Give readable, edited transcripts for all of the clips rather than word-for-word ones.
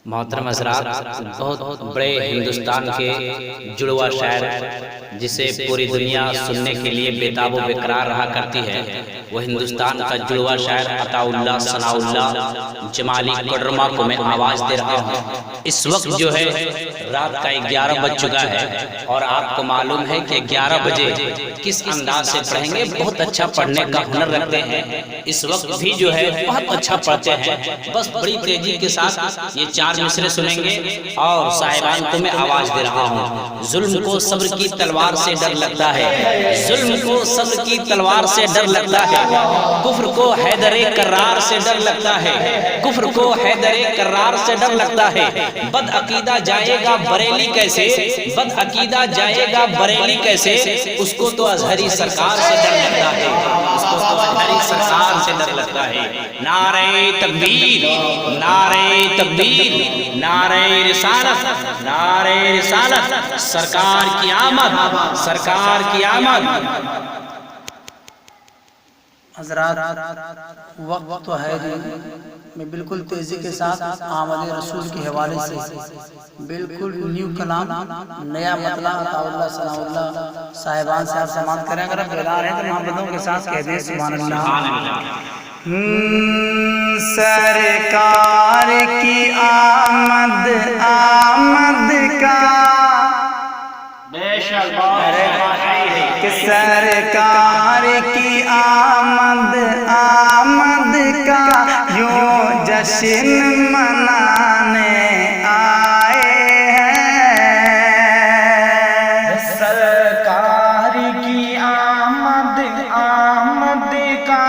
محترم حضرات، بہت بڑے ہندوستان کے جڑواں شاعر جسے پوری دنیا سننے کے لیے بےتاب و بیقرار رہا کرتی ہے، وہ ہندوستان کا جڑواں شاعر عطا اللہ ثناء اللہ جمالی کوڈرما کو میں آواز دے رہا ہوں۔ اس وقت جو ہے رات کا 11 بج چکا ہے اور آپ کو معلوم ہے کہ 11 بجے کس انداز سے پڑھیں گے۔ بہت اچھا پڑھنے کا ہنر رکھتے ہیں، اس وقت بھی جو ہے بہت اچھا پڑھتے ہیں۔ بس بڑی تیزی کے ساتھ یہ 4 مصرے سنیں گے اور صاحبان کو میں آواز دے رہا ہوں۔ ظلم کو صبر کی تلوار سے ڈر لگتا ہے، ظلم کو صبر کی تلوار سے ڈر لگتا ہے، کفر کو حیدر کرار سے ڈر لگتا ہے، کفر کو حیدر کرار سے ڈر لگتا ہے۔ بد عقیدہ جائے گا بریلی کیسے، بد عقیدہ جائے گا بریلی کیسے، اس کو تو ازہری سرکار سے ڈر لگتا ہے، اس کو تو ازہری سرکار سے ڈر لگتا ہے۔ نعرہ تکبیر، نعرہ تکبیر، نعرہ رسالت، نعرہ رسالت، سرکار کی آمد، سرکار کی آمد۔ حضرات وقت تو ہے جی، میں بالکل تیزی کے ساتھ آمد رسول کے حوالے سے بالکل نیو کلام، نیا مطلع عطا اللہ ثناء اللہ صاحبان سے آپ سماعت کریں۔ اگر آپ بیدار ہیں تو محبتوں کے ساتھ کہہ دیں سبحان اللہ۔ سرکار کی آمد، آمد کا کہ سرکار کی آمد، آمد کا یوں جشن منانے آئے ہیں۔ سرکار کی آمد، آمد کا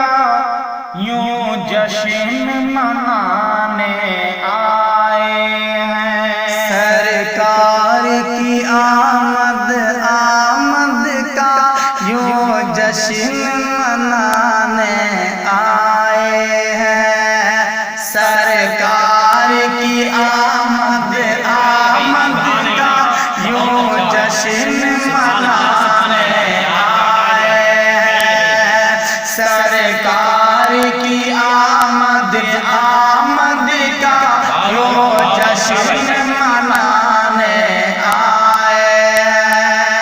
یوں جشن منانے آئے ہیں۔ سرکار کی آمد، آمد کا یوں جشن منانے آئے ہیں۔ سرکار کی آمد، آمد کا یوں جشن منانے آئے ہیں۔ سرکار کی آمد، آمد کا یوں جشن منانے آئے ہیں۔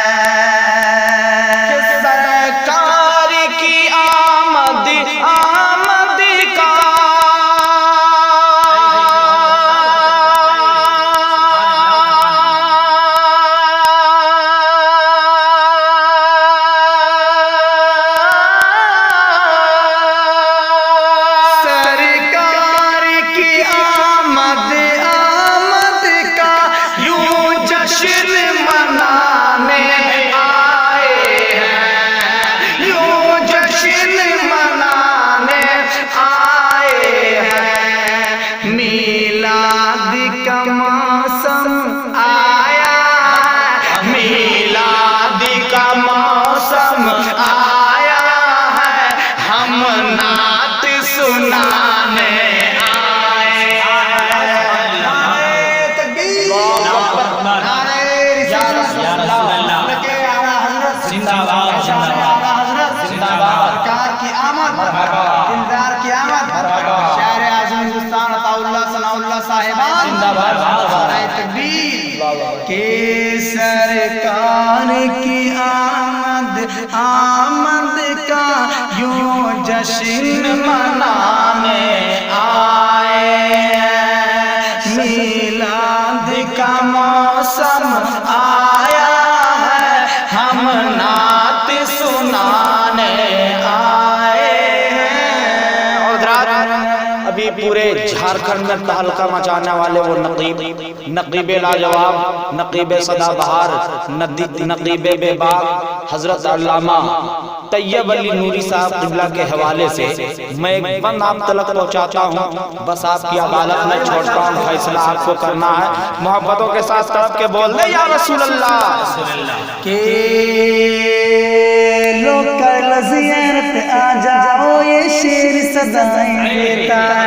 سرکار کی آمد، آمد کا کہ سرکار کی آمد، آمد کا یوں جشن منانے آئے ہیں۔ میلاد کا موسم آیا ہے، ہم نعت سنانے آئے ہیں۔ ابھی پورے جھارکھنڈ میں تہلکہ مچانے والے وہ نقیب لاجواب، نقیب سدا بہار، نقیب بے باک حضرت علامہ طیب علی نوری صاحب قبلہ کے حوالے سے میں ایک بند آپ تلک پہنچاتا ہوں۔ بس آپ کی عدالت میں چھوڑتا ہوں، فیصلہ آپ کو کرنا ہے۔ محبتوں کے ساتھ طرف کے بول دے یا رسول اللہ کہ لو کر زیارت آ جاؤ، یہ شیر صدائیں دیتا ہے۔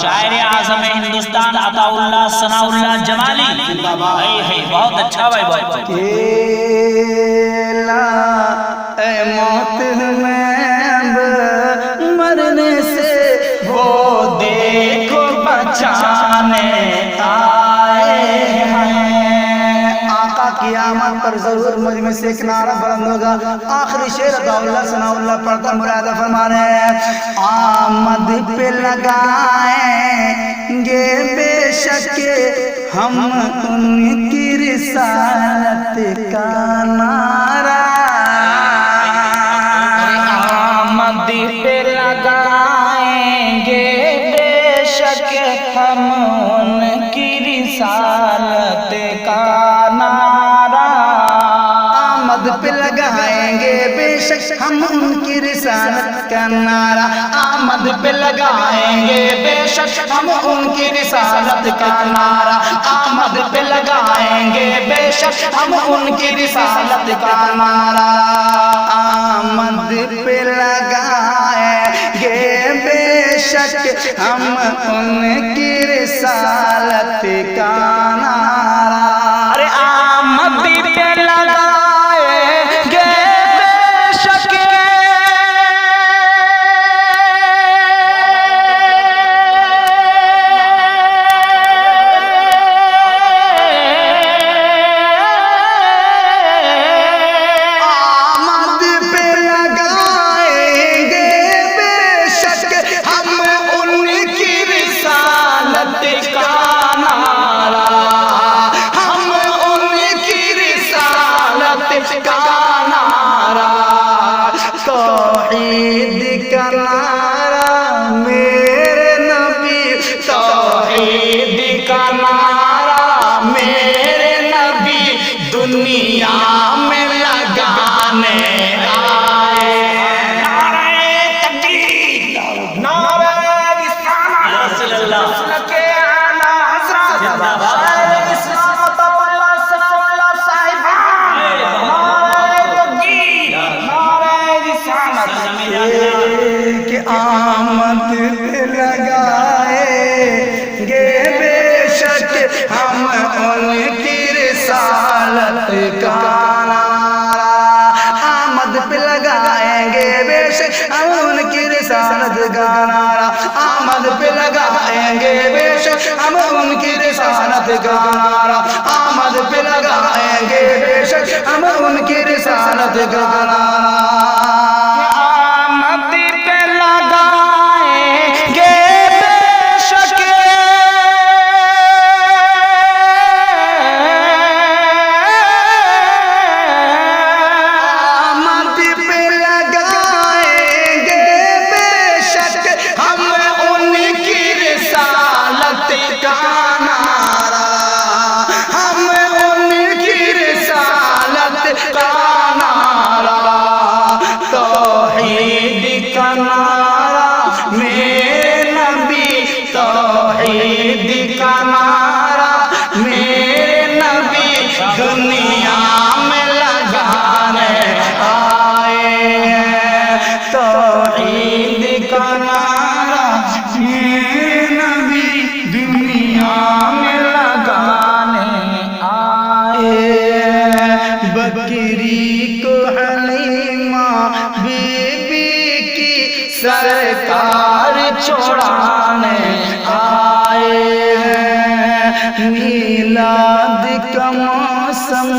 شاعر اعظم ہندوستان عطا اللہ ثناء اللہ جمالی بہت اچھا بھائی بہت کیلا اے موت میں اب مرنے سے وہ دیکھو بچانے آئے ہیں آقا کی آمد پر ضرور مجھ میں سے ایک نعرہ بلند ہوگا آخری شعر عطا اللہ ثناء اللہ پڑھتا مرادہ فرمانے آمد پہ لگائیں گے بے شک ہم ان کی رسالت کا نعرہ آمد پہ لگائیں گے بے شک ہم ان کی رسالت کا نعرہ آمد پہ لگائیں گے بے شک ہم ان کی رسالت کا نعرہ آمد پہ لگائیں گے بے شک ہم ان کی رسالت کا نعرہ آمد پہ لگائیں گے بے شک ہم ان کی رسالت کا نعرہ آمد پہ لگائیں گے بے شک ہم ان کی رسالت کا نعرہ ارے آمد پہ لگائیں گے بے شک توحید کا نعرہ میرے نبی توحید کا نعرہ میرے نبی دنیا میں لگانے آئے نعرہ تکبیر نعرہ رسالت صلی اللہ کے اعلی حضرت اسلام عطا اللہ ثناء اللہ صاحبان نعرہ تکبیر کہ آمد پہ لگائیں گے بے شک ہم ان کی رسالت کا نعرہ آمد پہ لگائیں گے بے شک ہم ان کی رسالت کا نعرہ آمد پہ لگائیں گے بے شک ہم ان کی رسالت کا نعرہ آمد پہ لگائیں گے بے شک ہم ان کی رسالت کا نعرہ دنیا میں لگانے آئے توحید کا نعرہ میرے نبی دنیا میں لگانے آئے بکری کو حلیمہ بی بی کی سرکار چھوڑانے آئے میلاد کا موسم